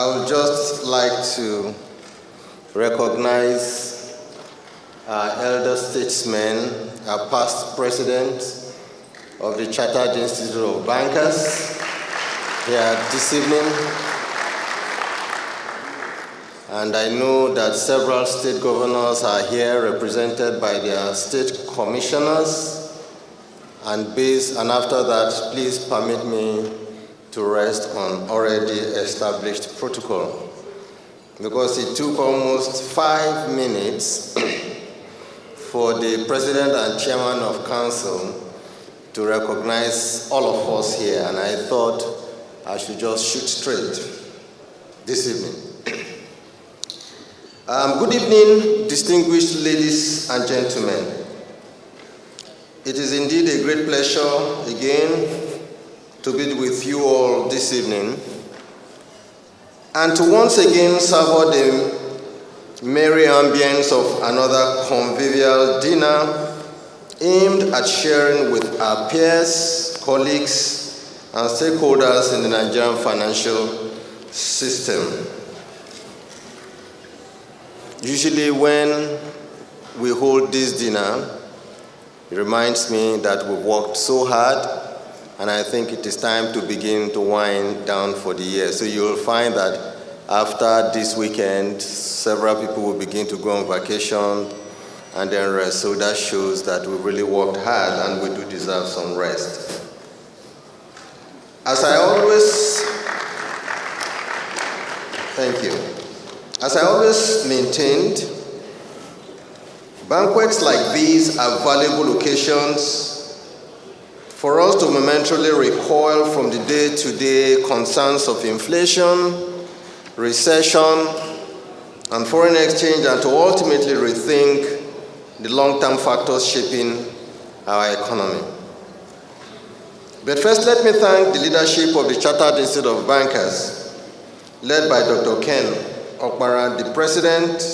I would just like to recognize our elder statesmen, our past president of the Chartered Institute of Bankers here this evening. And I know that several state governors are here represented by their state commissioners. And after that, please permit me to rest on already established protocol. Because it took almost 5 minutes for the president and chairman of council to recognize all of us here, and I thought I should just shoot straight this evening. Good evening, distinguished ladies and gentlemen. It is indeed a great pleasure again to be with you all this evening and to once again savor the merry ambience of another convivial dinner aimed at sharing with our peers, colleagues, and stakeholders in the Nigerian financial system. Usually when we hold this dinner, it reminds me that we've worked so hard, and I think it is time to begin to wind down for the year. So you'll find that after this weekend, several people will begin to go on vacation and then rest. So that shows that we really worked hard and we do deserve some rest. As I always maintained, banquets like these are valuable occasions for us to momentarily recoil from the day-to-day concerns of inflation, recession, and foreign exchange, and to ultimately rethink the long-term factors shaping our economy. But first, let me thank the leadership of the Chartered Institute of Bankers, led by Dr. Ken Okpara, the president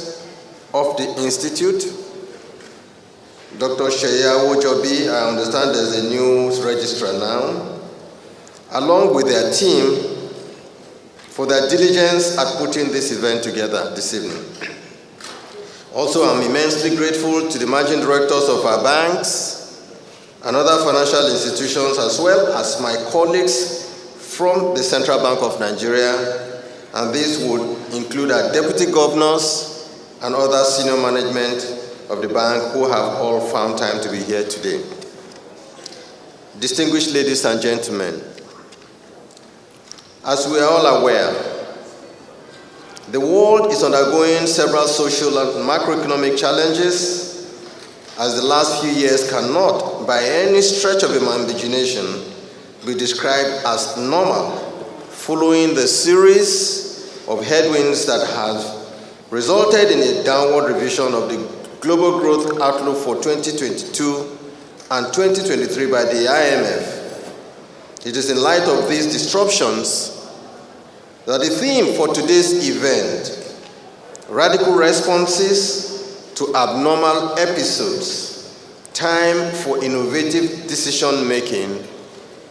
of the institute, Dr. Sheya Wojobi, I understand there's a new registrar now, along with their team, for their diligence at putting this event together this evening. Also, I'm immensely grateful to the managing directors of our banks and other financial institutions, as well as my colleagues from the Central Bank of Nigeria, and this would include our deputy governors and other senior management of the bank who have all found time to be here today. Distinguished ladies and gentlemen, as we are all aware, the world is undergoing several social and macroeconomic challenges, as the last few years cannot, by any stretch of imagination, be described as normal, following the series of headwinds that have resulted in a downward revision of the global growth outlook for 2022 and 2023 by the IMF. It is in light of these disruptions that the theme for today's event, Radical Responses to Abnormal Episodes, Time for Innovative Decision-Making,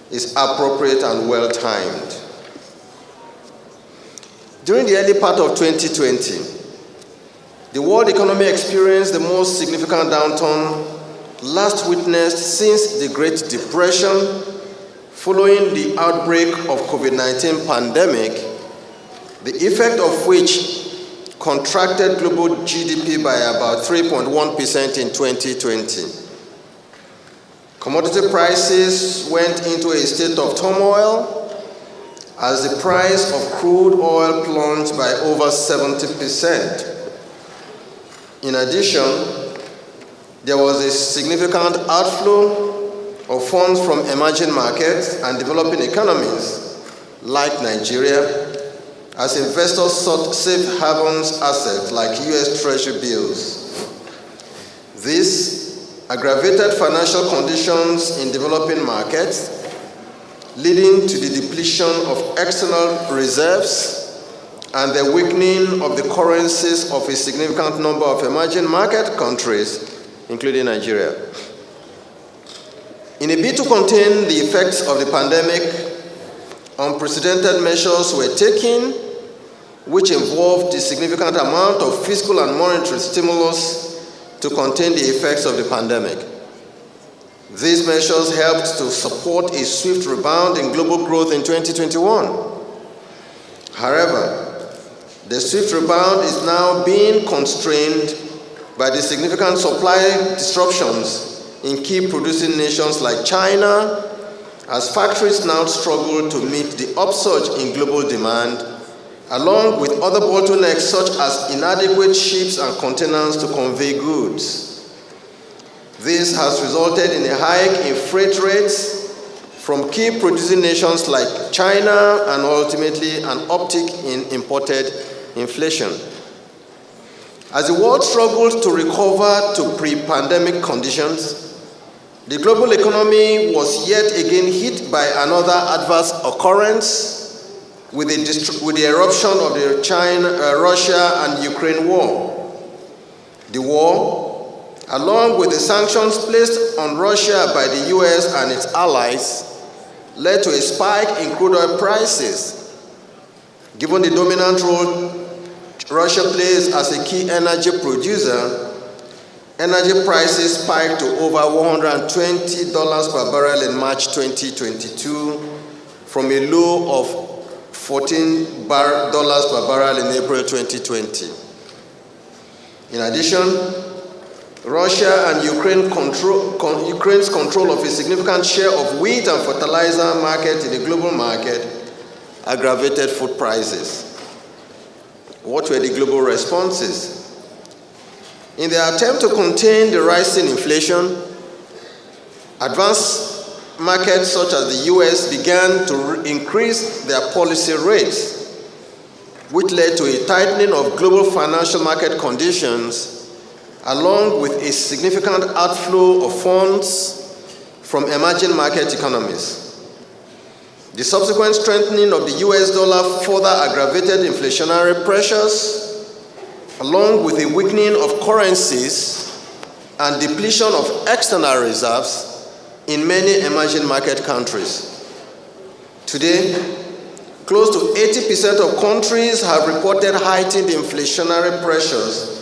is appropriate and well-timed. During the early part of 2020, the world economy experienced the most significant downturn last witnessed since the Great Depression, following the outbreak of COVID-19 pandemic, the effect of which contracted global GDP by about 3.1% in 2020. Commodity prices went into a state of turmoil as the price of crude oil plunged by over 70%. In addition, there was a significant outflow of funds from emerging markets and developing economies like Nigeria, as investors sought safe havens assets like US Treasury bills. This aggravated financial conditions in developing markets, leading to the depletion of external reserves and the weakening of the currencies of a significant number of emerging market countries, including Nigeria. In a bid to contain the effects of the pandemic, unprecedented measures were taken which involved a significant amount of fiscal and monetary stimulus to contain the effects of the pandemic. These measures helped to support a swift rebound in global growth in 2021. However, the swift rebound is now being constrained by the significant supply disruptions in key producing nations like China, as factories now struggle to meet the upsurge in global demand, along with other bottlenecks such as inadequate ships and containers to convey goods. This has resulted in a hike in freight rates from key producing nations like China and ultimately an uptick in imported inflation. As the world struggles to recover to pre-pandemic conditions, the global economy was yet again hit by another adverse occurrence with the eruption of the Russia and Ukraine war. The war, along with the sanctions placed on Russia by the US and its allies, led to a spike in crude oil prices. Given the dominant role Russia plays as a key energy producer, energy prices spiked to over $120 per barrel in March 2022 from a low of $14 per barrel in April 2020. In addition, Russia and Ukraine's control of a significant share of wheat and fertilizer market in the global market aggravated food prices. What were the global responses? In their attempt to contain the rising inflation, advanced markets such as the US began to increase their policy rates, which led to a tightening of global financial market conditions, along with a significant outflow of funds from emerging market economies. The subsequent strengthening of the US dollar further aggravated inflationary pressures, along with a weakening of currencies and depletion of external reserves in many emerging market countries. Today, close to 80% of countries have reported heightened inflationary pressures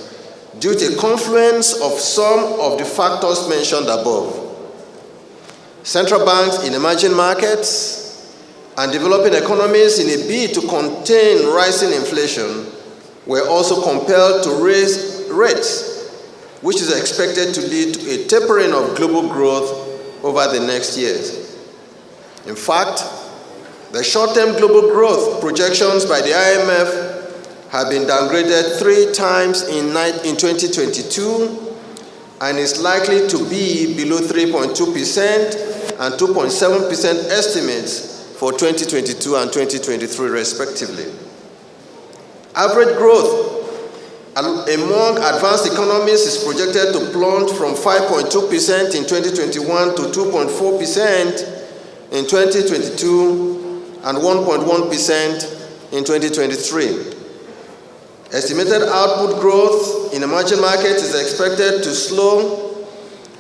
due to a confluence of some of the factors mentioned above. Central banks in emerging markets and developing economies, in a bid to contain rising inflation, were also compelled to raise rates, which is expected to lead to a tapering of global growth over the next years. In fact, the short-term global growth projections by the IMF have been downgraded 3 times in 2022 and is likely to be below 3.2% and 2.7% estimates for 2022 and 2023 respectively. Average growth among advanced economies is projected to plunge from 5.2% in 2021 to 2.4% in 2022 and 1.1% in 2023. Estimated output growth in emerging markets is expected to slow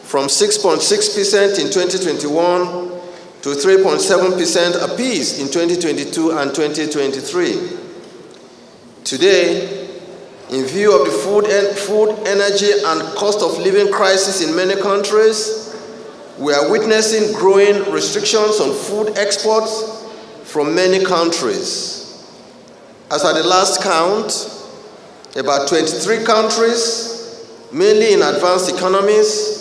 from 6.6% in 2021 to 3.7% apiece in 2022 and 2023. Today, in view of the food, energy, and cost of living crisis in many countries, we are witnessing growing restrictions on food exports from many countries. As at the last count, about 23 countries, mainly in advanced economies,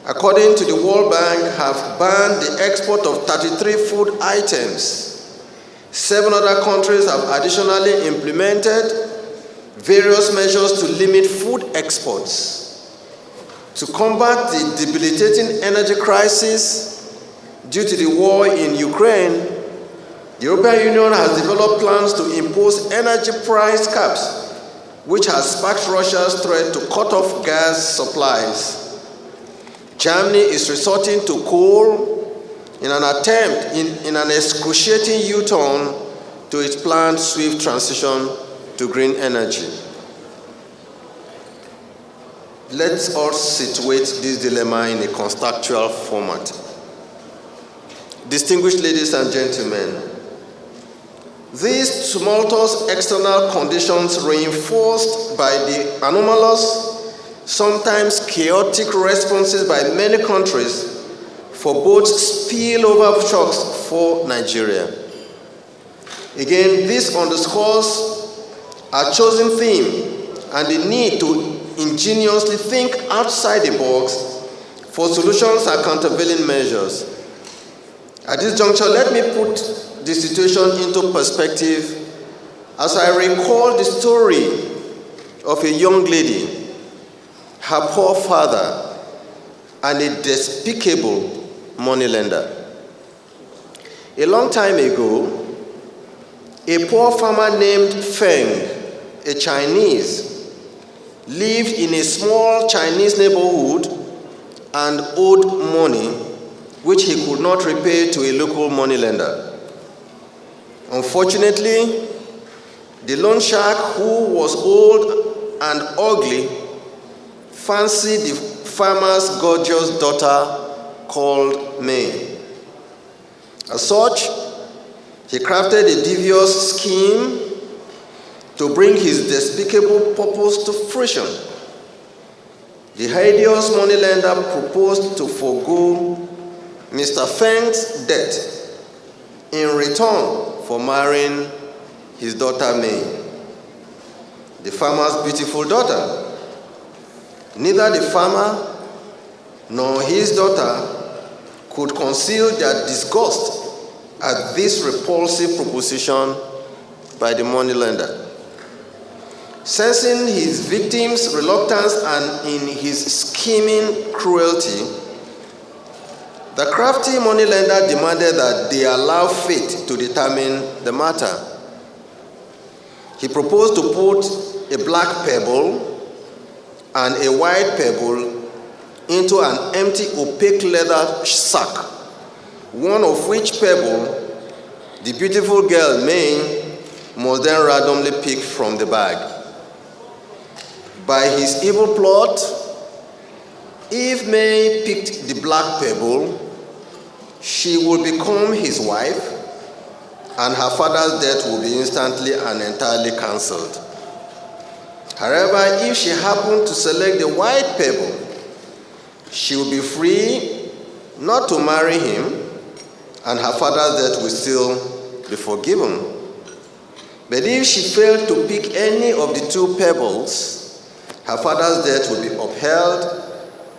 according to the World Bank, have banned the export of 33 food items. 7 other countries have additionally implemented various measures to limit food exports. To combat the debilitating energy crisis due to the war in Ukraine, the European Union has developed plans to impose energy price caps, which has sparked Russia's threat to cut off gas supplies. Germany is resorting to coal in an attempt, in an excruciating U-turn to its planned swift transition to green energy. Let us situate this dilemma in a contextual format. Distinguished ladies and gentlemen, These tumultuous external conditions, reinforced by the anomalous, sometimes chaotic responses by many countries, forebode spillover shocks for Nigeria. Again, this underscores our chosen theme and the need to ingeniously think outside the box for solutions and countervailing measures. At this juncture, let me put the situation into perspective as I recall the story of a young lady, her poor father, and a despicable moneylender. A long time ago, a poor farmer named Feng, a Chinese, lived in a small Chinese neighborhood and owed money which he could not repay to a local moneylender. Unfortunately, the loan shark, who was old and ugly, fancied the farmer's gorgeous daughter called May. As such, he crafted a devious scheme to bring his despicable purpose to fruition. The hideous moneylender proposed to forego Mr. Feng's debt in return for marrying his daughter May, the farmer's beautiful daughter. Neither the farmer nor his daughter could conceal their disgust at this repulsive proposition by the moneylender. Sensing his victim's reluctance and in his scheming cruelty, the crafty moneylender demanded that they allow fate to determine the matter. He proposed to put a black pebble and a white pebble into an empty, opaque leather sack, one of which pebble the beautiful girl May must then randomly pick from the bag. By his evil plot, if May picked the black pebble, she would become his wife, and her father's death would be instantly and entirely cancelled. However, if she happened to select the white pebble, she would be free not to marry him, and her father's death would still be forgiven. But if she failed to pick any of the two pebbles, her father's death would be upheld,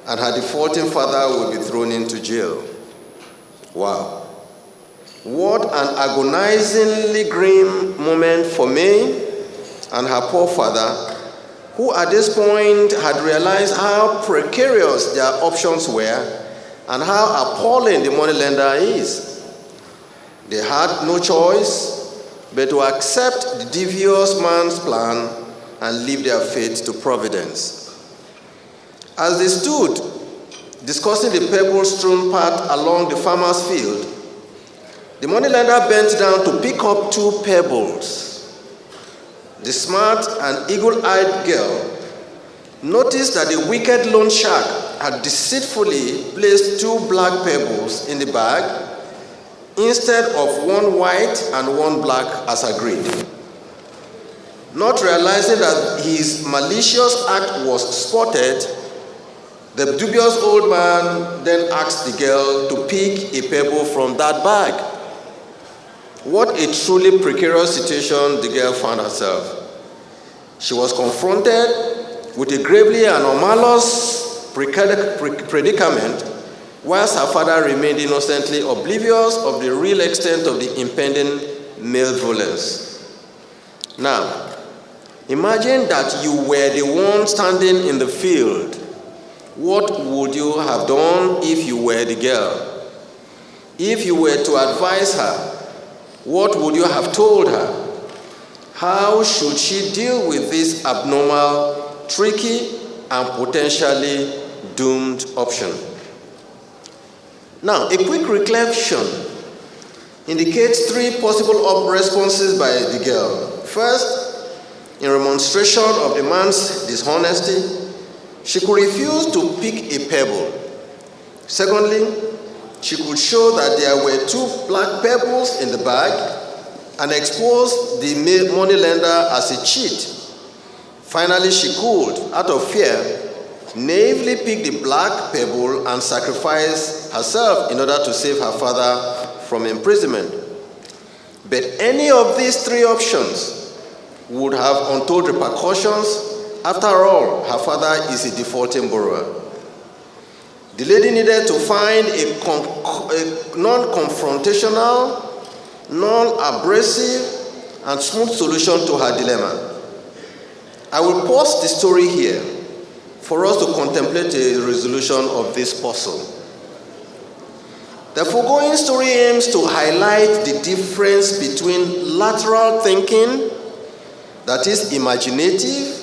and her defaulting father would be thrown into jail. Wow. What an agonizingly grim moment for May and her poor father, who at this point had realized how precarious their options were and how appalling the moneylender is. They had no choice but to accept the devious man's plan and leave their fate to Providence. As they stood discussing the pebble-strewn path along the farmer's field, the moneylender bent down to pick up two pebbles. The smart and eagle-eyed girl noticed that the wicked loan shark had deceitfully placed two black pebbles in the bag instead of one white and one black as agreed. Not realizing that his malicious act was spotted, the dubious old man then asked the girl to pick a pebble from that bag. What a truly precarious situation the girl found herself. She was confronted with a gravely anomalous predicament, whilst her father remained innocently oblivious of the real extent of the impending male violence. Now, imagine that you were the one standing in the field. What would you have done if you were the girl? If you were to advise her, what would you have told her? How should she deal with this abnormal, tricky, and potentially doomed option? Now, a quick reflection indicates three possible responses by the girl. First, in remonstration of the man's dishonesty, she could refuse to pick a pebble. Secondly, she could show that there were two black pebbles in the bag and exposed the money lender as a cheat. Finally, she could, out of fear, naively pick the black pebble and sacrifice herself in order to save her father from imprisonment. But any of these three options would have untold repercussions. After all, her father is a defaulting borrower. The lady needed to find a non-confrontational, non-abrasive, and smooth solution to her dilemma. I will pause the story here for us to contemplate a resolution of this puzzle. The foregoing story aims to highlight the difference between lateral thinking, that is imaginative,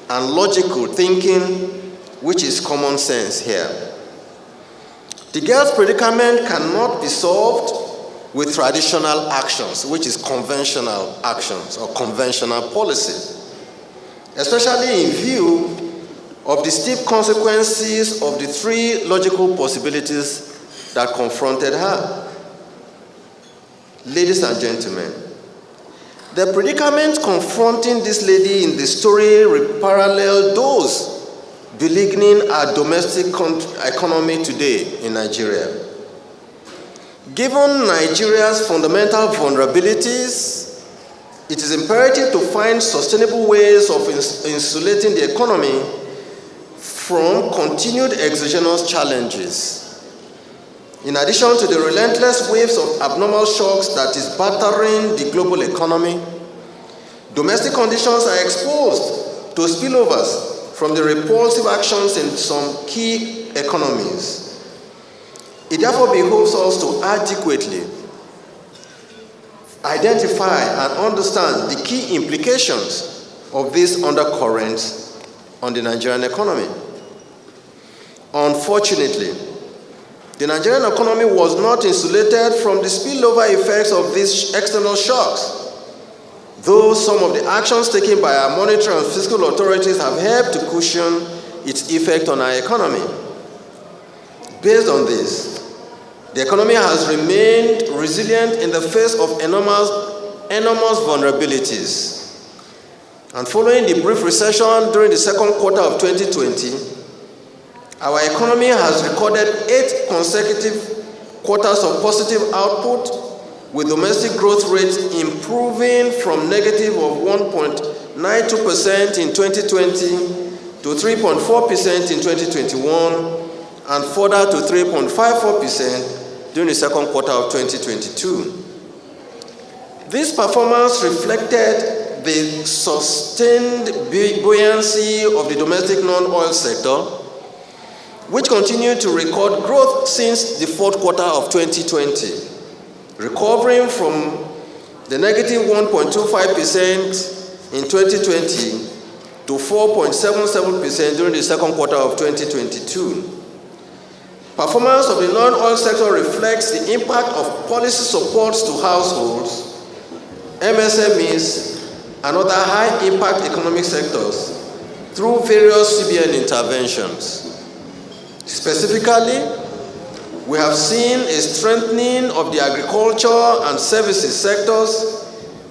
and logical thinking, which is common sense here. The girl's predicament cannot be solved with traditional actions, which is conventional actions or conventional policy, especially in view of the steep consequences of the three logical possibilities that confronted her. Ladies and gentlemen, the predicament confronting this lady in the story parallel those beleaguering our domestic economy today in Nigeria. Given Nigeria's fundamental vulnerabilities, it is imperative to find sustainable ways of insulating the economy from continued exogenous challenges. In addition to the relentless waves of abnormal shocks that is battering the global economy, domestic conditions are exposed to spillovers from the repulsive actions in some key economies. It therefore behooves us to adequately identify and understand the key implications of these undercurrents on the Nigerian economy. Unfortunately, the Nigerian economy was not insulated from the spillover effects of these external shocks, though some of the actions taken by our monetary and fiscal authorities have helped to cushion its effect on our economy. Based on this, the economy has remained resilient in the face of enormous vulnerabilities. And following the brief recession during the second quarter of 2020, our economy has recorded 8 consecutive quarters of positive output, with domestic growth rates improving from negative of 1.92% in 2020 to 3.4% in 2021 and further to 3.54% during the second quarter of 2022. This performance reflected the sustained buoyancy of the domestic non-oil sector, which continued to record growth since the fourth quarter of 2020, recovering from the negative 1.25% in 2020 to 4.77% during the second quarter of 2022. Performance of the non-oil sector reflects the impact of policy supports to households, MSMEs, and other high-impact economic sectors through various CBN interventions. Specifically, we have seen a strengthening of the agriculture and services sectors,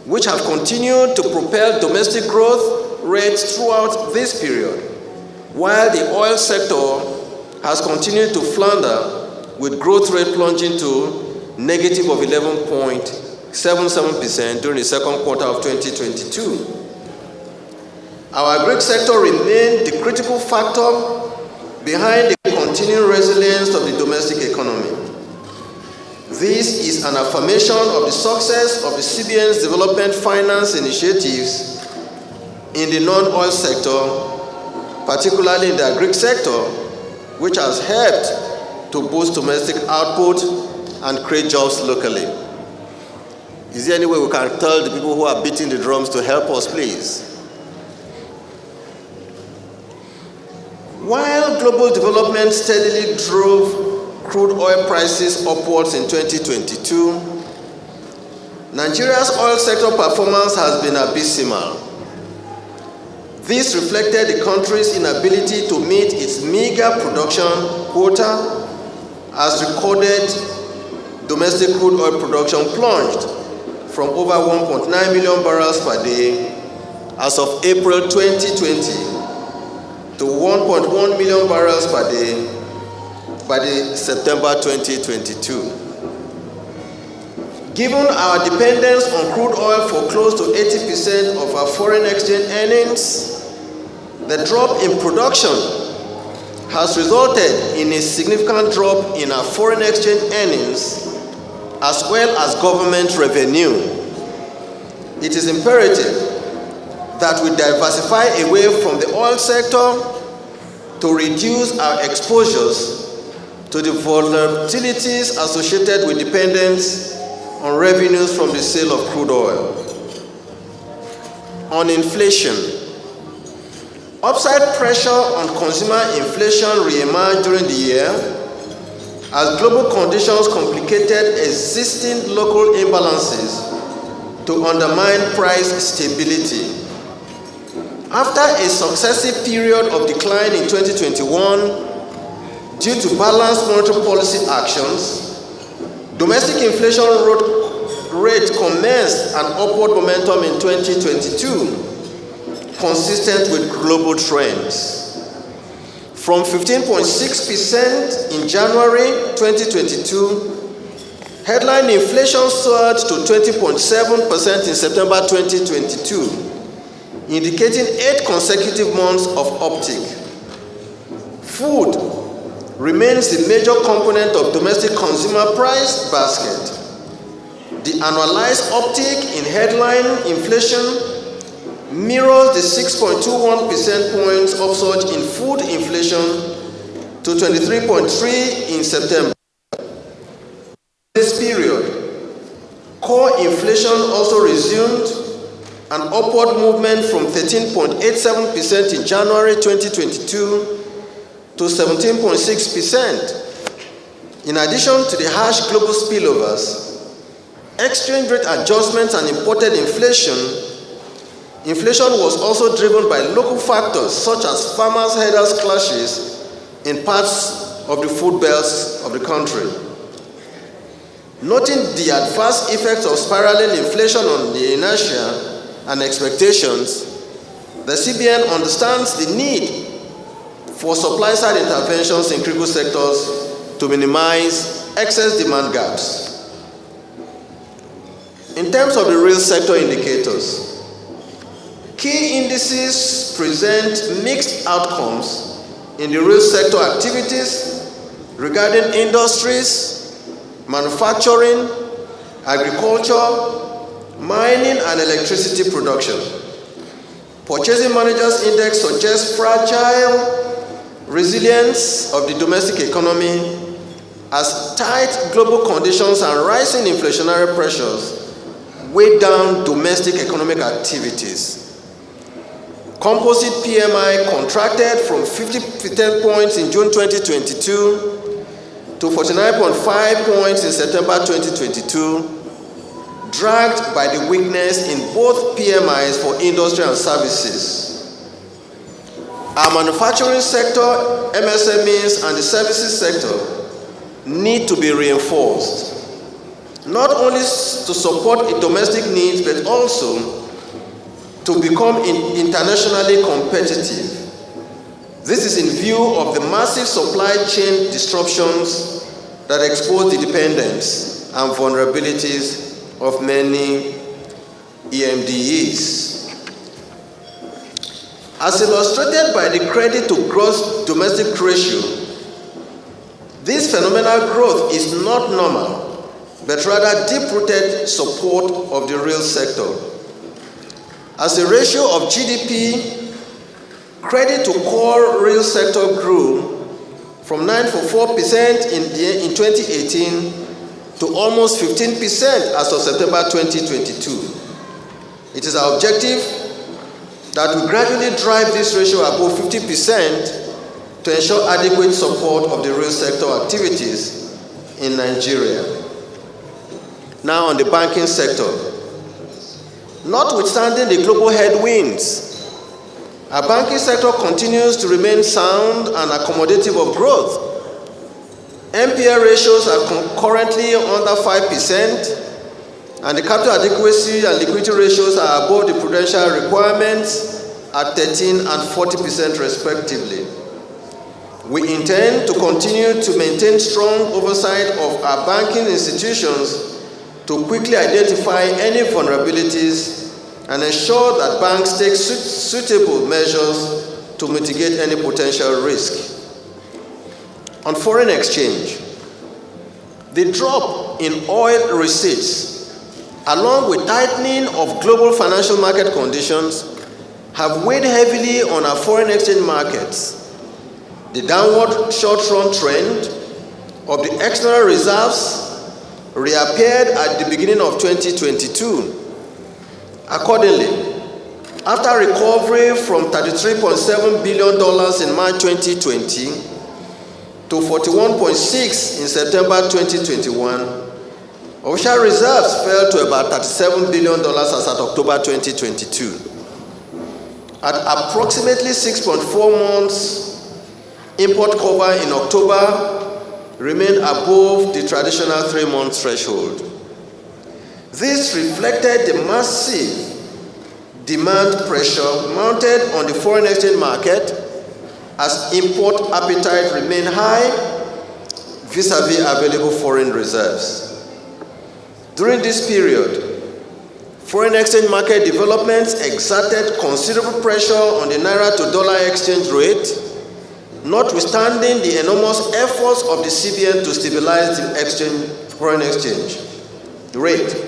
which have continued to propel domestic growth rates throughout this period, while the oil sector has continued to flounder, with growth rate plunging to negative of 11.77% during the second quarter of 2022. Our agri sector remained the critical factor behind the continuing resilience of the domestic economy. This is an affirmation of the success of the CBN's development finance initiatives in the non-oil sector, particularly in the agri sector, which has helped to boost domestic output and create jobs locally. Is there any way we can tell the people who are beating the drums to help us, please? While global development steadily drove crude oil prices upwards in 2022, Nigeria's oil sector performance has been abysmal. This reflected the country's inability to meet its meager production quota, as recorded domestic crude oil production plunged from over 1.9 million barrels per day as of April 2020 to 1.1 million barrels per day by the September 2022. Given our dependence on crude oil for close to 80% of our foreign exchange earnings, the drop in production has resulted in a significant drop in our foreign exchange earnings as well as government revenue. It is imperative that we diversify away from the oil sector to reduce our exposures to the volatilities associated with dependence on revenues from the sale of crude oil. On inflation, upside pressure on consumer inflation re-emerged during the year as global conditions complicated existing local imbalances to undermine price stability. After a successive period of decline in 2021 due to balanced monetary policy actions, domestic inflation rate commenced an upward momentum in 2022, consistent with global trends. From 15.6% in January 2022, headline inflation surged to 20.7% in September 2022, indicating 8 consecutive months of uptick. Food remains the major component of domestic consumer price basket. The annualized uptick in headline inflation mirrors the 6.21 percentage points upsurge in food inflation to 23.3 in September. This period, core inflation also resumed an upward movement from 13.87% in January 2022 to 17.6%. In addition to the harsh global spillovers, exchange rate adjustments and imported inflation was also driven by local factors such as farmers' herders clashes in parts of the food belts of the country. Noting the adverse effects of spiraling inflation on the inertia and expectations, the CBN understands the need for supply-side interventions in critical sectors to minimize excess demand gaps. In terms of the real sector indicators, key indices present mixed outcomes in the real sector activities regarding industries, manufacturing, agriculture, mining, and electricity production. Purchasing Managers Index suggests fragile resilience of the domestic economy as tight global conditions and rising inflationary pressures weigh down domestic economic activities. Composite PMI contracted from 50 points in June 2022 to 49.5 points in September 2022, dragged by the weakness in both PMIs for industry and services. Our manufacturing sector, MSMEs, and the services sector need to be reinforced, not only to support domestic needs, but also to become internationally competitive. This is in view of the massive supply chain disruptions that expose the dependence and vulnerabilities of many EMDEs. As illustrated by the credit to gross domestic ratio, this phenomenal growth is not normal, but rather deep-rooted support of the real sector. As a ratio of GDP, credit to core real sector grew from 9.4% in 2018 to almost 15% as of September 2022. It is our objective that we gradually drive this ratio above 50% to ensure adequate support of the real sector activities in Nigeria. Now on the banking sector. Notwithstanding the global headwinds, our banking sector continues to remain sound and accommodative of growth. NPL ratios are currently under 5%, And the capital adequacy and liquidity ratios are above the prudential requirements at 13% and 40% respectively. We intend to continue to maintain strong oversight of our banking institutions to quickly identify any vulnerabilities and ensure that banks take suitable measures to mitigate any potential risk. On foreign exchange, the drop in oil receipts, along with tightening of global financial market conditions, have weighed heavily on our foreign exchange markets. The downward short-run trend of the external reserves reappeared at the beginning of 2022. Accordingly, after recovery from $33.7 billion in March 2020 to $41.6 in September 2021, official reserves fell to about $37 billion as at October 2022. At approximately 6.4 months, import cover in October remained above the traditional 3-month threshold. This reflected the massive demand pressure mounted on the foreign exchange market as import appetite remained high vis-à-vis available foreign reserves. During this period, foreign exchange market developments exerted considerable pressure on the naira to dollar exchange rate, notwithstanding the enormous efforts of the CBN to stabilize the foreign exchange rate.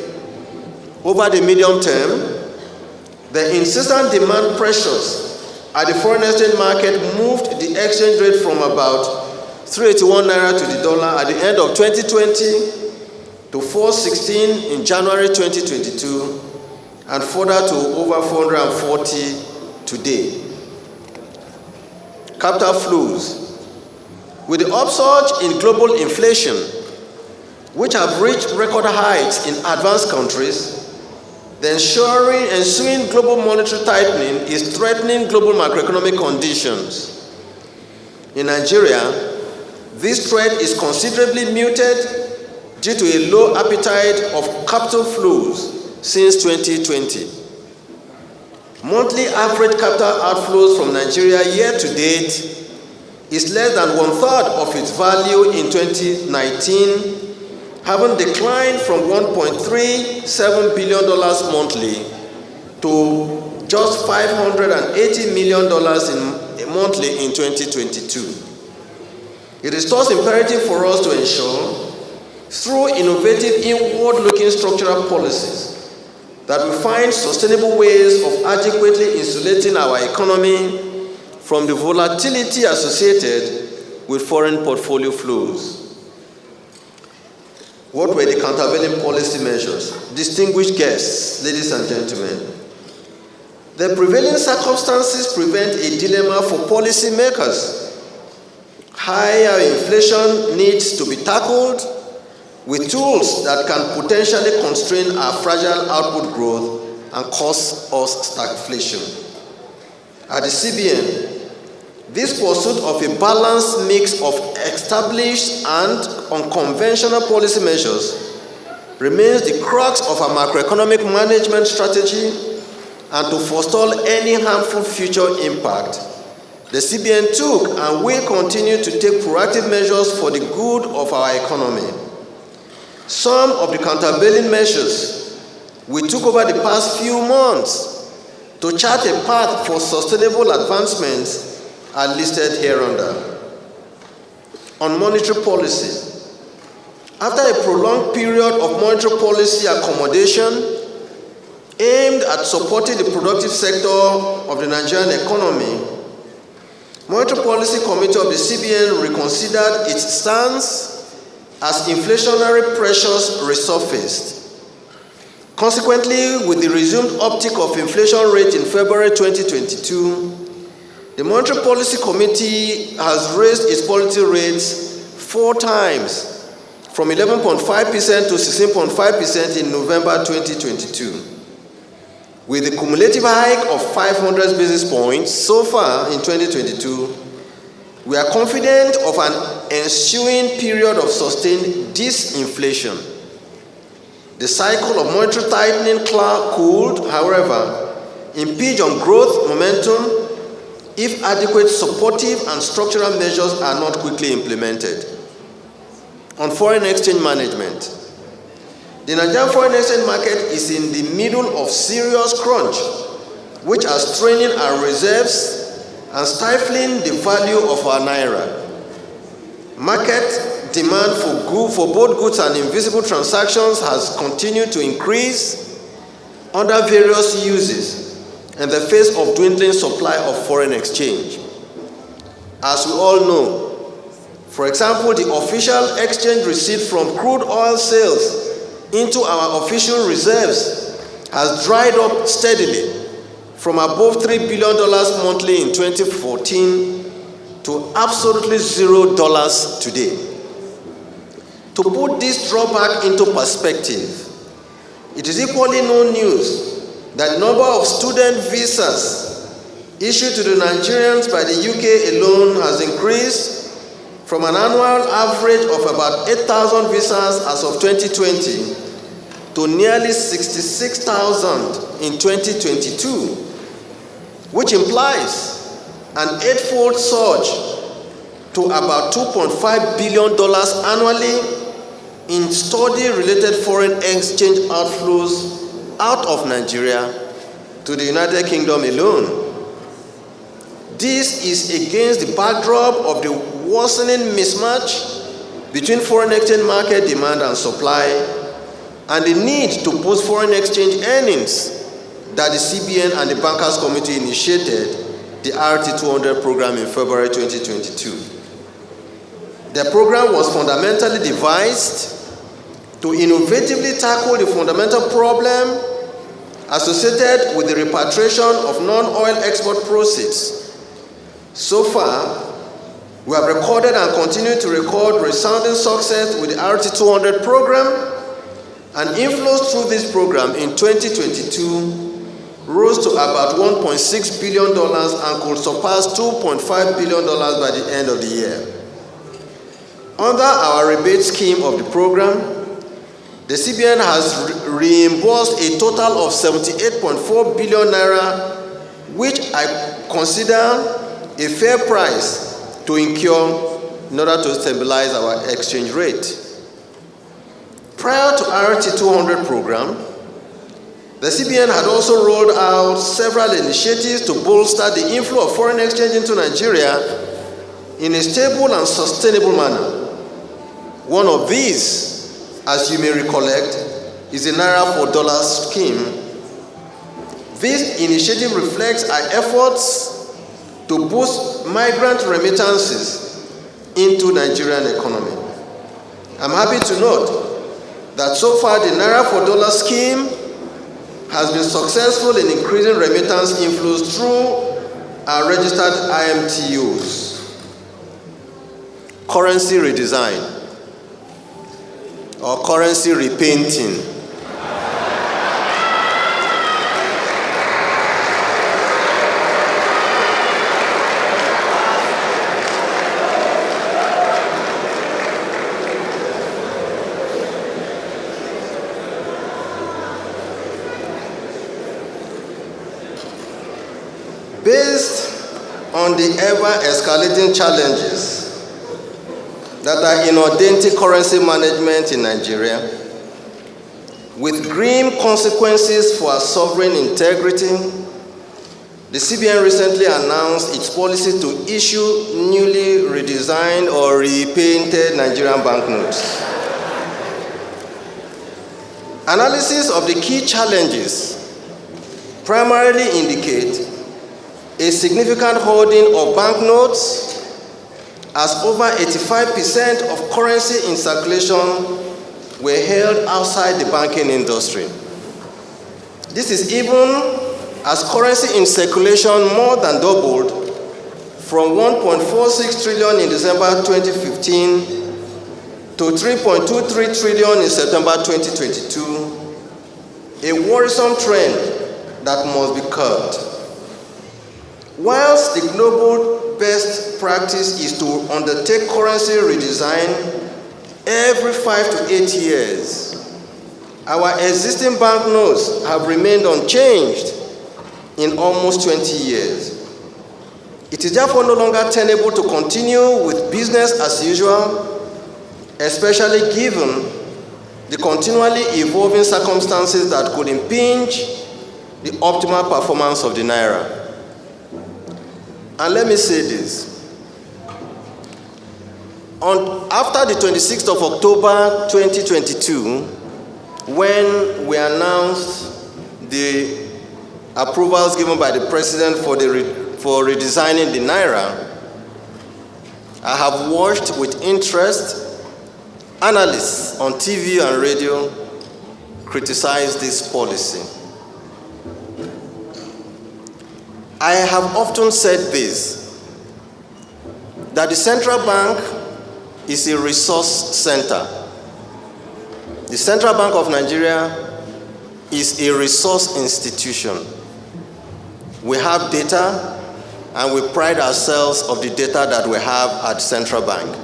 Over the medium term, the insistent demand pressures at the foreign exchange market moved the exchange rate from about 381 naira to the dollar at the end of 2020 to 416 in January 2022 and further to over 440 today. Capital flows. With the upsurge in global inflation, which have reached record heights in advanced countries, the ensuing global monetary tightening is threatening global macroeconomic conditions. In Nigeria, this threat is considerably muted due to a low appetite of capital flows since 2020. Monthly average capital outflows from Nigeria year to date is less than 1/3 of its value in 2019, having declined from $1.37 billion monthly to just $580 million monthly in 2022. It is thus imperative for us to ensure, through innovative inward-looking structural policies, that we find sustainable ways of adequately insulating our economy from the volatility associated with foreign portfolio flows. What were the countervailing policy measures? Distinguished guests, ladies and gentlemen, the prevailing circumstances prevent a dilemma for policymakers. Higher inflation needs to be tackled with tools that can potentially constrain our fragile output growth and cause us stagflation. At the CBN, this pursuit of a balanced mix of established and unconventional policy measures remains the crux of our macroeconomic management strategy, and to forestall any harmful future impact, the CBN took and will continue to take proactive measures for the good of our economy. Some of the countervailing measures we took over the past few months to chart a path for sustainable advancements are listed hereunder. On monetary policy, after a prolonged period of monetary policy accommodation aimed at supporting the productive sector of the Nigerian economy, Monetary Policy Committee of the CBN reconsidered its stance as inflationary pressures resurfaced. Consequently, with the resumed uptick of inflation rate in February 2022, the Monetary Policy Committee has raised its policy rates 4 times, from 11.5% to 16.5% in November 2022. With a cumulative hike of 500 basis points so far in 2022, we are confident of an ensuing period of sustained disinflation. The cycle of monetary tightening could, however, impinge on growth momentum if adequate supportive and structural measures are not quickly implemented. On foreign exchange management, the Nigerian foreign exchange market is in the middle of serious crunch, which are straining our reserves and stifling the value of our naira. Market demand for both goods and invisible transactions has continued to increase under various uses in the face of dwindling supply of foreign exchange. As we all know, for example, the official exchange receipt from crude oil sales into our official reserves has dried up steadily from above $3 billion monthly in 2014 to absolutely $0 today. To put this drawback into perspective, it is equally no news that the number of student visas issued to the Nigerians by the UK alone has increased from an annual average of about 8,000 visas as of 2020 to nearly 66,000 in 2022, which implies an 8-fold surge to about $2.5 billion annually in study-related foreign exchange outflows out of Nigeria to the United Kingdom alone. This is against the backdrop of the worsening mismatch between foreign exchange market demand and supply and the need to boost foreign exchange earnings that the CBN and the Bankers Committee initiated the RT200 program in February 2022. The program was fundamentally devised to innovatively tackle the fundamental problem associated with the repatriation of non-oil export proceeds. So far, we have recorded and continue to record resounding success with the RT200 program, and inflows through this program in 2022 rose to about $1.6 billion and could surpass $2.5 billion by the end of the year. Under our rebate scheme of the program, the CBN has reimbursed a total of 78.4 billion naira, which I consider a fair price to incur in order to stabilize our exchange rate. Prior to RT200 program, the CBN had also rolled out several initiatives to bolster the inflow of foreign exchange into Nigeria in a stable and sustainable manner. One of these, as you may recollect, is the Naira for Dollar scheme. This initiative reflects our efforts to boost migrant remittances into the Nigerian economy. I'm happy to note that so far the Naira for Dollar scheme has been successful in increasing remittance inflows through our registered IMTUs. Currency redesign or currency repainting. Based on the ever-escalating challenges that are in authentic currency management in Nigeria, with grim consequences for our sovereign integrity, the CBN recently announced its policy to issue newly redesigned or repainted Nigerian banknotes. Analysis of the key challenges primarily indicate a significant hoarding of banknotes, as over 85% of currency in circulation were held outside the banking industry. This is even as currency in circulation more than doubled from 1.46 trillion in December 2015 to 3.23 trillion in September 2022, a worrisome trend that must be curbed. Whilst the global best practice is to undertake currency redesign every 5 to 8 years, Our existing banknotes have remained unchanged in almost 20 years. It is therefore no longer tenable to continue with business as usual, especially given the continually evolving circumstances that could impinge the optimal performance of the Naira. And let me say this. After the 26th of October 2022, when we announced the approvals given by the President for redesigning the Naira, I have watched with interest analysts on TV and radio criticize this policy. I have often said this, that the central bank is a resource center. The Central Bank of Nigeria is a resource institution. We have data, and we pride ourselves of the data that we have at Central Bank.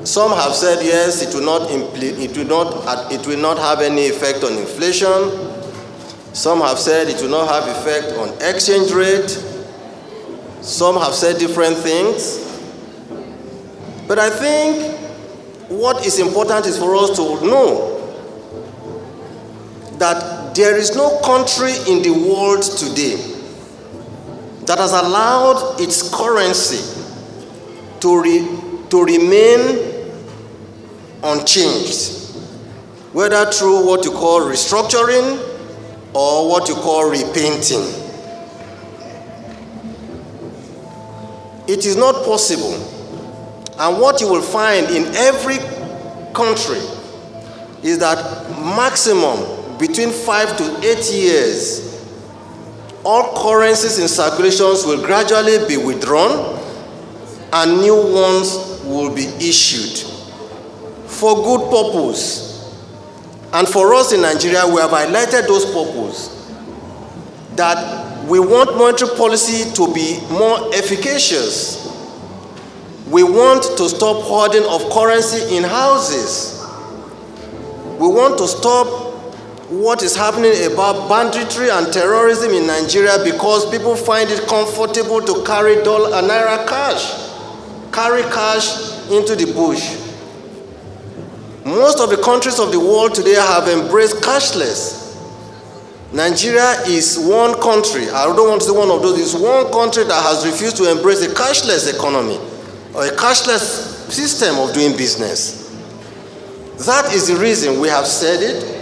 Some have said yes, it will not have any effect on inflation. Some have said it will not have effect on exchange rate. Some have said different things. But I think what is important is for us to know that there is no country in the world today that has allowed its currency to remain unchanged, whether through what you call restructuring or what you call repainting. It is not possible. And what you will find in every country is that maximum between 5 to 8 years, all currencies in circulations will gradually be withdrawn and new ones will be issued for good purpose. And for us in Nigeria, we have highlighted those purposes, that we want monetary policy to be more efficacious. We want to stop hoarding of currency in houses. We want to stop what is happening about banditry and terrorism in Nigeria because people find it comfortable to carry dollar and naira cash, carry cash into the bush. Most of the countries of the world today have embraced cashless. Nigeria is one country, I don't want to say one of those, it's one country that has refused to embrace a cashless economy or a cashless system of doing business. That is the reason we have said it,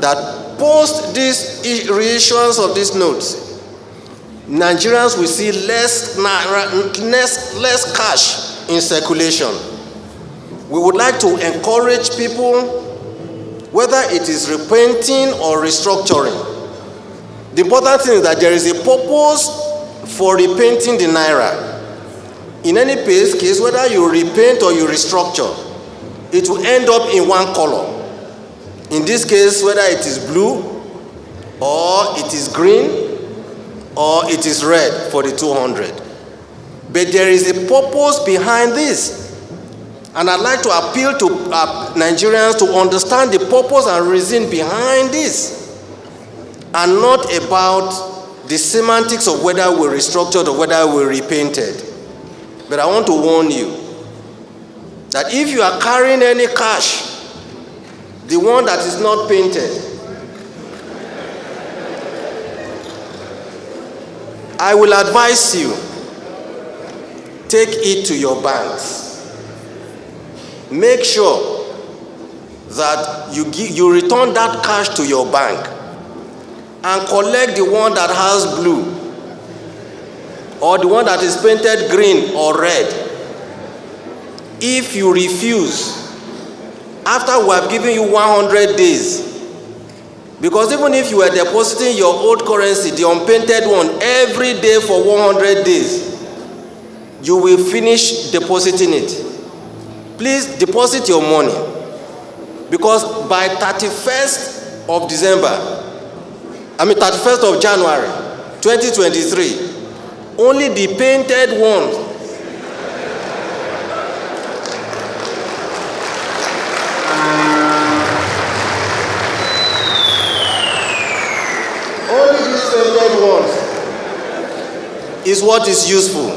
that post this reissuance of these notes, Nigerians will see less cash in circulation. We would like to encourage people, whether it is repainting or restructuring. The important thing is that there is a purpose for repainting the Naira. In any case, whether you repaint or you restructure, it will end up in one color. In this case, whether it is blue, or it is green, or it is red for the 200. But there is a purpose behind this. And I'd like to appeal to Nigerians to understand the purpose and reason behind this, and not about the semantics of whether we restructured or whether we repainted. But I want to warn you that if you are carrying any cash, the one that is not painted, I will advise you, take it to your banks. Make sure that you return that cash to your bank and collect the one that has blue or the one that is painted green or red. If you refuse, after we have given you 100 days, because even if you are depositing your old currency, the unpainted one, every day for 100 days, you will finish depositing it. Please deposit your money, because by 31st of January 2023, only the painted ones is what is useful.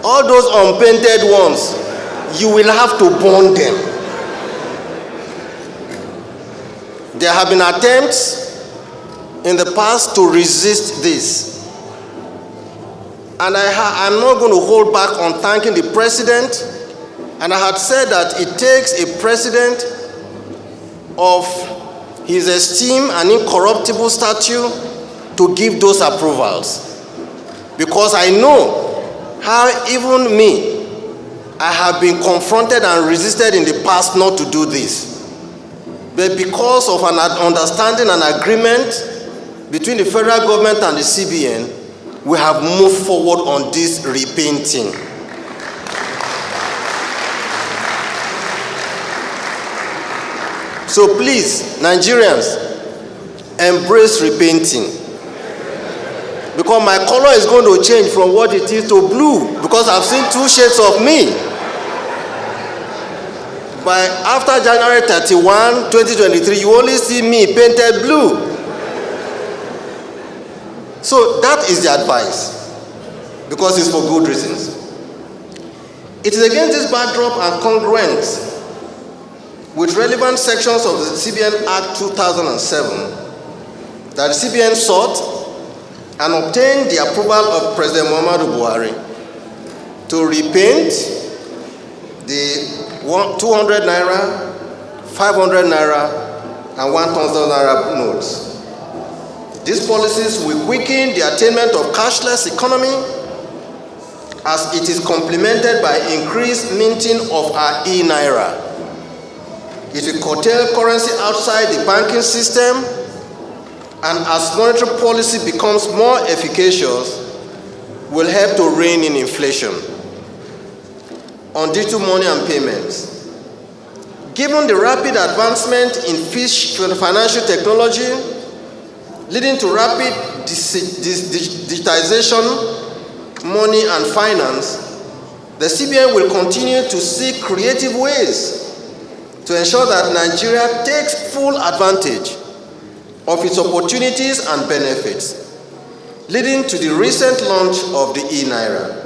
All those unpainted ones, you will have to burn them. There have been attempts in the past to resist this. And I'm not going to hold back on thanking the president. And I had said that it takes a president of his esteem and incorruptible statue to give those approvals. Because I know how even me, I have been confronted and resisted in the past not to do this. But because of an understanding and agreement between the federal government and the CBN, we have moved forward on this repainting. So please, Nigerians, embrace repainting. Because my color is going to change from what it is to blue, because I've seen 2 shades of me. By after January 31, 2023, you only see me painted blue. So that is the advice, because it's for good reasons. It is against this backdrop and congruent with relevant sections of the CBN Act 2007 that the CBN sought and obtained the approval of President Muhammadu Buhari to repaint the 200 naira, 500 naira, and 1,000 naira notes. These policies will quicken the attainment of cashless economy as it is complemented by increased minting of our e-naira. It will curtail currency outside the banking system, and as monetary policy becomes more efficacious, will help to rein in inflation. On digital money and payments, given the rapid advancement in financial technology, leading to rapid digitization, money and finance, the CBN will continue to seek creative ways to ensure that Nigeria takes full advantage of its opportunities and benefits, leading to the recent launch of the e-naira.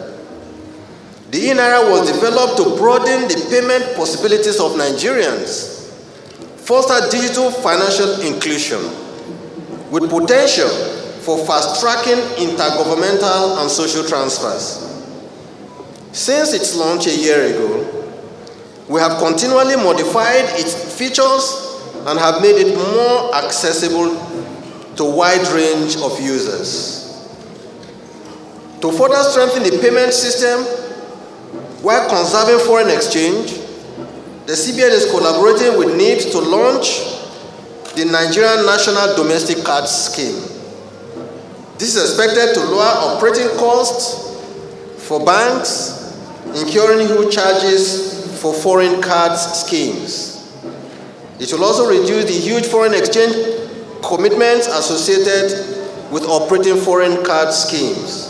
The e-naira was developed to broaden the payment possibilities of Nigerians, foster digital financial inclusion, with potential for fast-tracking intergovernmental and social transfers. Since its launch a year ago, we have continually modified its features and have made it more accessible to a wide range of users. To further strengthen the payment system while conserving foreign exchange, the CBN is collaborating with NIBSS to launch the Nigerian National Domestic Card Scheme. This is expected to lower operating costs for banks, incurring huge charges for foreign card schemes. It will also reduce the huge foreign exchange commitments associated with operating foreign card schemes.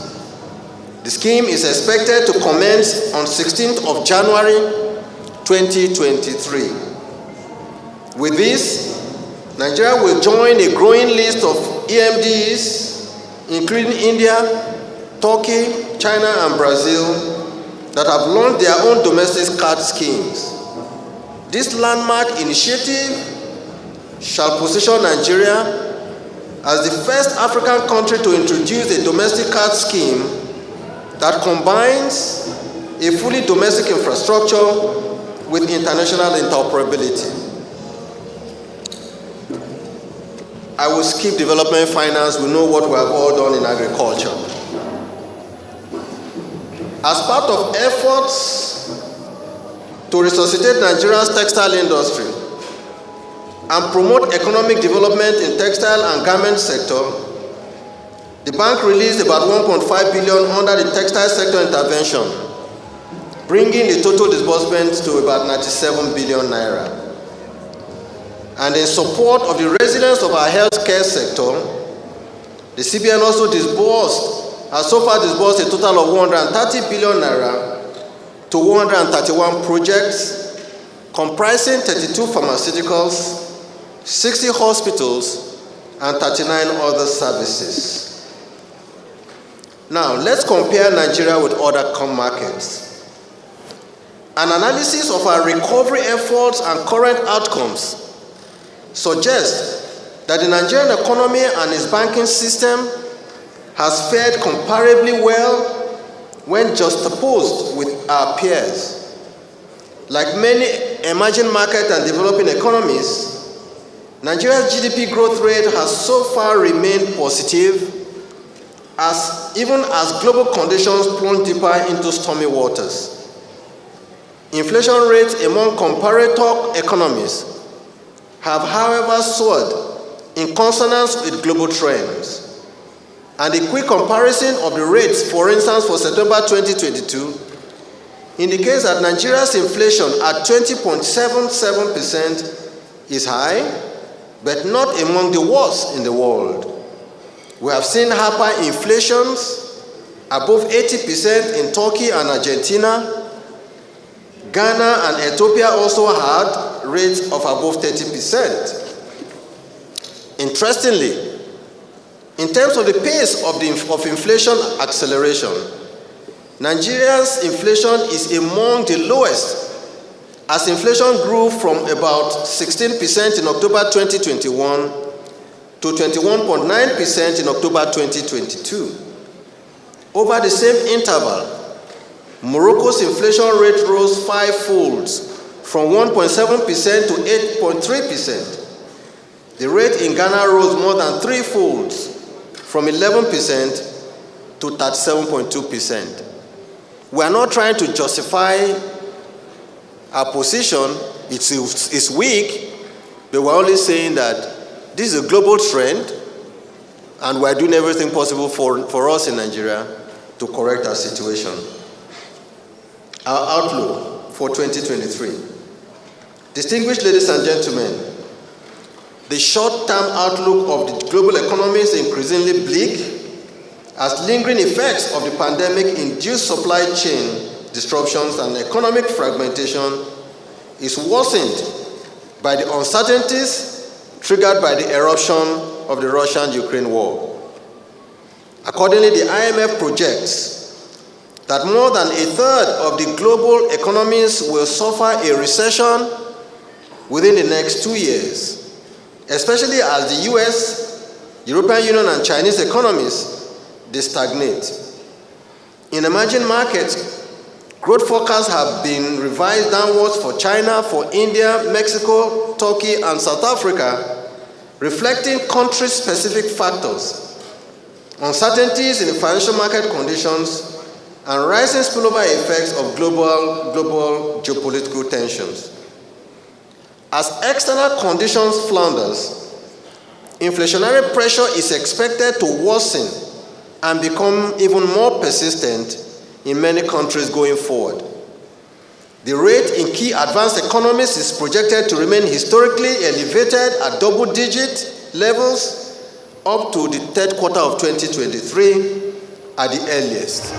The scheme is expected to commence on 16th of January 2023. With this, Nigeria will join a growing list of EMDs, including India, Turkey, China, and Brazil, that have launched their own domestic card schemes. This landmark initiative shall position Nigeria as the first African country to introduce a domestic card scheme that combines a fully domestic infrastructure with international interoperability. I will skip development finance. We know what we have all done in agriculture. As part of efforts to resuscitate Nigeria's textile industry and promote economic development in textile and garment sector, the bank released about 1.5 billion under the textile sector intervention, bringing the total disbursements to about 97 billion naira. And in support of the resilience of our healthcare sector, the CBN also has so far disbursed a total of 130 billion naira to 131 projects comprising 32 pharmaceuticals, 60 hospitals, and 39 other services. Now, let's compare Nigeria with other markets. An analysis of our recovery efforts and current outcomes suggests that the Nigerian economy and its banking system has fared comparably well when juxtaposed with our peers. Like many emerging market and developing economies, Nigeria's GDP growth rate has so far remained positive, even as global conditions plunge deeper into stormy waters. Inflation rates among comparator economies have, however, soared in consonance with global trends. And a quick comparison of the rates, for instance, for September 2022, indicates that Nigeria's inflation at 20.77% is high, but not among the worst in the world. We have seen hyperinflations above 80% in Turkey and Argentina. Ghana and Ethiopia also had rates of above 30%. Interestingly, in terms of the pace of inflation acceleration, Nigeria's inflation is among the lowest, as inflation grew from about 16% in October 2021 to 21.9% in October 2022. Over the same interval, Morocco's inflation rate rose five-fold, from 1.7% to 8.3%. The rate in Ghana rose more than threefold, from 11% to 37.2%. We are not trying to justify our position. It's weak, but we're only saying that this is a global trend, and we're doing everything possible for us in Nigeria to correct our situation. Our outlook for 2023. Distinguished ladies and gentlemen, the short-term outlook of the global economy is increasingly bleak, as lingering effects of the pandemic-induced supply chain disruptions and economic fragmentation is worsened by the uncertainties triggered by the eruption of the Russian-Ukraine war. Accordingly, the IMF projects that more than a third of the global economies will suffer a recession within the next 2 years, especially as the US, European Union, and Chinese economies they stagnate. In emerging markets, growth forecasts have been revised downwards for China, for India, Mexico, Turkey, and South Africa, reflecting country-specific factors, uncertainties in the financial market conditions, and rising spillover effects of global geopolitical tensions. As external conditions flounders, inflationary pressure is expected to worsen and become even more persistent in many countries going forward. The rate in key advanced economies is projected to remain historically elevated at double-digit levels up to the third quarter of 2023 at the earliest.